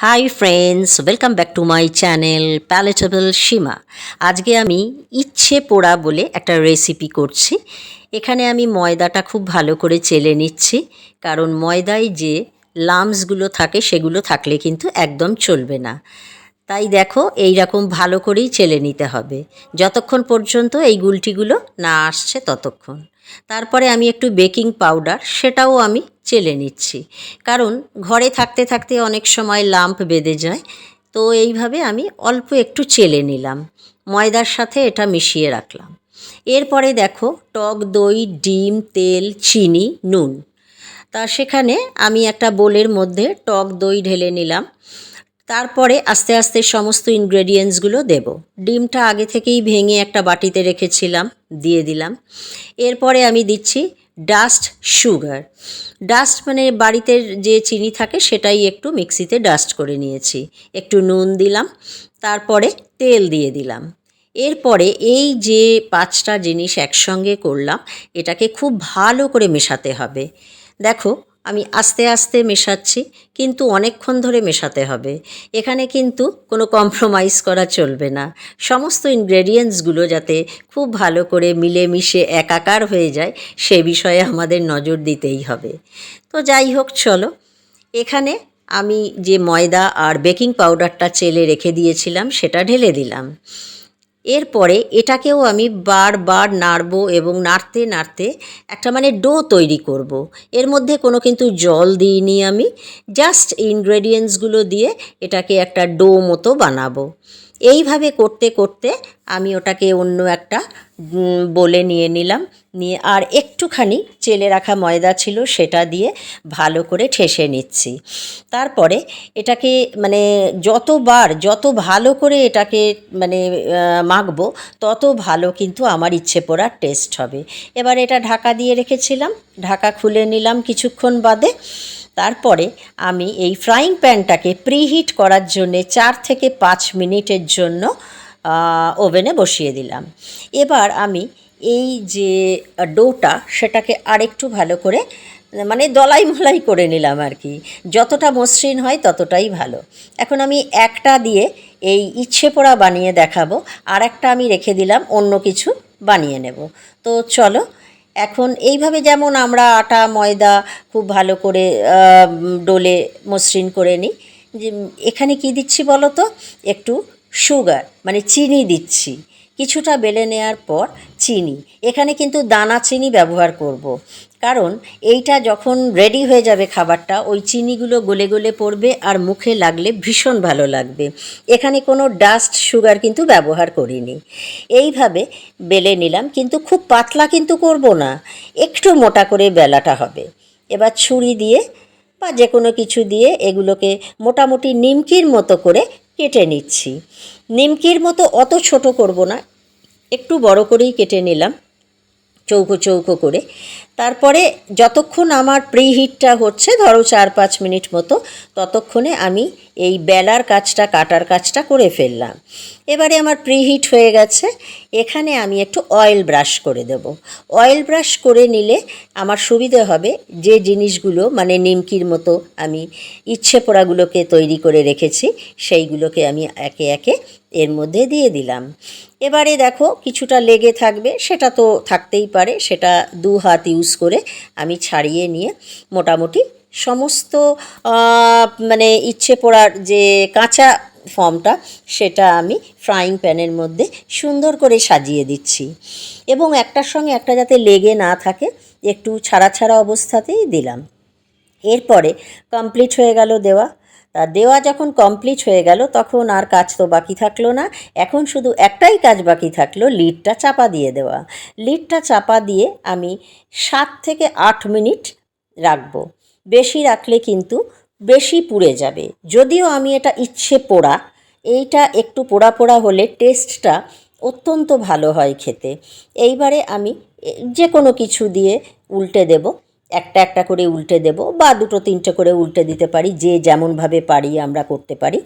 High friends, welcome back to my channel প্যালেটেবলসীমা। আজকে আমি ইচ্ছে পোড়া বলে একটা রেসিপি করছি। এখানে আমি ময়দাটা খুব ভালো করে চেলে নিচ্ছি, কারণ ময়দায় যে লামসগুলো থাকে সেগুলো থাকলে কিন্তু একদম চলবে না। তাই দেখো, এই রকম ভালো করেই চেলে নিতে হবে যতক্ষণ পর্যন্ত এই গুলটিগুলো না আসছে ততক্ষণ। তারপরে আমি একটু বেকিং পাউডার সেটাও আমি চেলে নিচ্ছি, কারণ ঘরে থাকতে থাকতে অনেক সময় লাম্প বেঁধে যায়। তো এইভাবে আমি অল্প একটু চেলে নিলাম, ময়দার সাথে এটা মিশিয়ে রাখলাম। এরপরে দেখো, টক দই, ডিম, তেল, চিনি, নুন। তা সেখানে আমি একটা বোলের মধ্যে টক দই ঢেলে নিলাম। তারপরে আস্তে আস্তে সমস্ত ইনগ্রেডিয়েন্টসগুলো দেব। ডিমটা আগে থেকেই ভেঙে একটা বাটিতে রেখেছিলাম, দিয়ে দিলাম। এরপরে আমি দিচ্ছি ডাস্ট সুগার। ডাস্ট মানে বাড়িতে যে চিনি থাকে সেটাই একটু মিক্সিতে ডাস্ট করে নিয়েছি। একটু নুন দিলাম, তারপরে তেল দিয়ে দিলাম। এরপরে এই যে 5টা জিনিস একসঙ্গে করলাম, এটাকে খুব ভালো করে মেশাতে হবে। দেখো, আমি আস্তে আস্তে মেশাচ্ছি, কিন্তু অনেকক্ষণ ধরে মেশাতে হবে। এখানে কিন্তু কোনো কম্প্রোমাইজ করা চলবে না। সমস্ত ইনগ্রেডিয়েন্টসগুলো যাতে খুব ভালো করে মিলেমিশে একাকার হয়ে যায় সে বিষয়ে আমাদের নজর দিতেই হবে। তো যাই হোক, চলো, এখানে আমি যে ময়দা আর বেকিং পাউডারটা চেলে রেখে দিয়েছিলাম সেটা ঢেলে দিলাম। এরপরে এটাকেও আমি বারবার নাড়বো এবং নাড়তে নাড়তে একটা ডো তৈরি করব। এর মধ্যে কোনো কিন্তু জল দিইনি আমি, জাস্ট ইনগ্রেডিয়েন্টসগুলো দিয়ে এটাকে একটা ডো মতো বানাবো। এইভাবে করতে করতে আমি ওটাকে অন্য একটা বলে নিয়ে নিলাম, নিয়ে আর একটুখানি চেলে রাখা ময়দা ছিল সেটা দিয়ে ভালো করে ঠেসে নিচ্ছি। তারপরে এটাকে যত ভালো করে এটাকে মাখবো তত ভালো কিন্তু আমার ইচ্ছে পোড়ার টেস্ট হবে। এবার এটা ঢাকা দিয়ে রেখেছিলাম, ঢাকা খুলে নিলাম কিছুক্ষণ বাদে। তারপরে আমি এই ফ্রাইং প্যানটাকে প্রিহিট করার জন্যে 4 থেকে 5 মিনিটের জন্য ওভেনে বসিয়ে দিলাম। এবার আমি এই যে ডোটা সেটাকে আরেকটু ভালো করে দলাই মলাই করে নিলাম আর কি। যতটা মসৃণ হয় ততটাই ভালো। এখন আমি একটা দিয়ে এই ইচ্ছে পোড়া বানিয়ে দেখাবো, আর একটা আমি রেখে দিলাম অন্য কিছু বানিয়ে নেব। তো চলো, এখন এইভাবে যেমন আমরা আটা ময়দা খুব ভালো করে ডোলে মসৃণ করে নিই, যে এখানে কি দিচ্ছি বলো তো, একটু সুগার চিনি দিচ্ছি। কিছুটা বেলে নেওয়ার পর চিনি, এখানে কিন্তু দানা চিনি ব্যবহার করব, কারণ এইটা যখন রেডি হয়ে যাবে খাবারটা, ওই চিনিগুলো গলে গলে পড়বে আর মুখে লাগলে ভীষণ ভালো লাগবে। এখানে কোনো ডাস্ট সুগার কিন্তু ব্যবহার করিনি। এইভাবে বেলে নিলাম, কিন্তু খুব পাতলা কিন্তু করব না, একটু মোটা করে বেলাটা হবে। এবার ছুরি দিয়ে বা যে কোনো কিছু দিয়ে এগুলোকে মোটামুটি নিমকির মতো করে কেটে নিচ্ছি। নিমকির মতো অত ছোট করব না, একটু বড় করেই কেটে নিলাম, চৌকো চৌকো করে। তারপরে যতক্ষণ আমার প্রিহিটটা হচ্ছে, ধরো 4-5 মিনিট মতো, ততক্ষণে আমি এই বেলার কাজটা কাটার কাজটা করে ফেললাম। এবারে আমার প্রিহিট হয়ে গেছে। এখানে আমি একটু অয়েল ব্রাশ করে দেব। অয়েল ব্রাশ করে নিলে আমার সুবিধে হবে, যে জিনিসগুলো নিমকির মতো আমি ইচ্ছে পোড়াগুলোকে তৈরি করে রেখেছি সেইগুলোকে আমি একে একে এর মধ্যে দিয়ে দিলাম। এবারে দেখো, কিছুটা লেগে থাকবে, সেটা তো থাকতেই পারে, সেটা 2 হাত ইউজ করে আমি ছাড়িয়ে নিয়ে মোটামুটি সমস্ত ইচ্ছে পোড়ার যে কাঁচা ফর্মটা সেটা আমি ফ্রাইং প্যানের মধ্যে সুন্দর করে সাজিয়ে দিচ্ছি, এবং একটার সঙ্গে একটা যাতে লেগে না থাকে একটু ছাড়া ছাড়া অবস্থাতেই দিলাম। এরপরে কমপ্লিট হয়ে গেল দেওয়া। তা দেওয়া যখন কমপ্লিট হয়ে গেল তখন আর কাজ তো বাকি থাকলো না। এখন শুধু একটাই কাজ বাকি থাকলো, লিডটা চাপা দিয়ে দেওয়া। লিডটা চাপা দিয়ে আমি 7 থেকে 8 মিনিট রাখবো। বেশি রাখলে কিন্তু বেশি পুড়ে যাবে। যদিও আমি এটা ইচ্ছে পোড়া, এইটা একটু পোড়া পোড়া হলে টেস্টটা অত্যন্ত ভালো হয় খেতে। এইবারে আমি যে কোনো কিছু দিয়ে উল্টে দেব, একটা একটা করে উল্টে দেব, বা 2-3টে করে উল্টে দিতে পারি, যে যেমনভাবে পারি আমরা করতে পারি।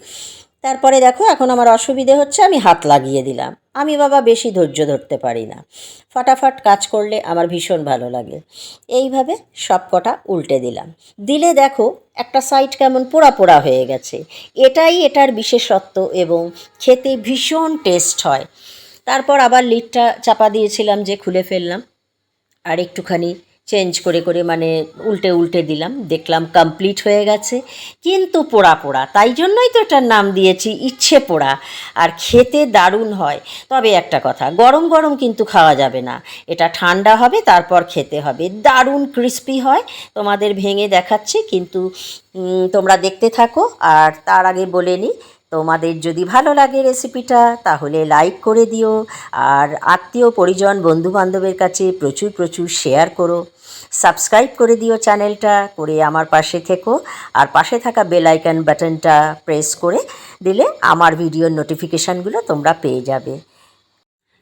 তারপরে দেখো এখন আমার অসুবিধে হচ্ছে, আমি হাত লাগিয়ে দিলাম। আমি বাবা বেশি ধৈর্য ধরতে পারি না, ফটাফট কাজ করলে আমার ভীষণ ভালো লাগে। এইভাবে সব কটা উল্টে দিলাম। দিলে দেখো একটা সাইড কেমন পোড়া পোড়া হয়ে গেছে। এটাই এটার বিশেষত্ব এবং খেতে ভীষণ টেস্ট হয়। তারপর আবার লিডটা চাপা দিয়েছিলাম যে খুলে ফেললাম, আর একটুখানি চেঞ্জ করে করে মানে উল্টে উল্টে দিলাম, দেখলাম কমপ্লিট হয়ে গেছে, কিন্তু পোড়া পোড়া। তাই জন্যই তো এটার নাম দিয়েছি ইচ্ছে পোড়া। আর খেতে দারুণ হয়। তবে একটা কথা, গরম গরম কিন্তু খাওয়া যাবে না, এটা ঠান্ডা হবে তারপর খেতে হবে। দারুণ ক্রিস্পি হয়। তোমাদের ভেঙে দেখাচ্ছি, কিন্তু তোমরা দেখতে থাকো। আর তার আগে বলে নিই, তোমাদের যদি ভালো লাগে রেসিপিটা তাহলে লাইক করে দিও, আর আত্মীয় পরিজন বন্ধুবান্ধবের কাছে প্রচুর প্রচুর শেয়ার করো। সাবস্ক্রাইব করে দিও চ্যানেলটা, করে আমার পাশে থেকো। আর পাশে থাকা বেল আইকন বাটনটা প্রেস করে দিলে আমার ভিডিওর নোটিফিকেশানগুলো তোমরা পেয়ে যাবে।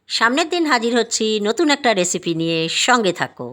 সামনের দিন হাজির হচ্ছি নতুন একটা রেসিপি নিয়ে, সঙ্গে থাকো।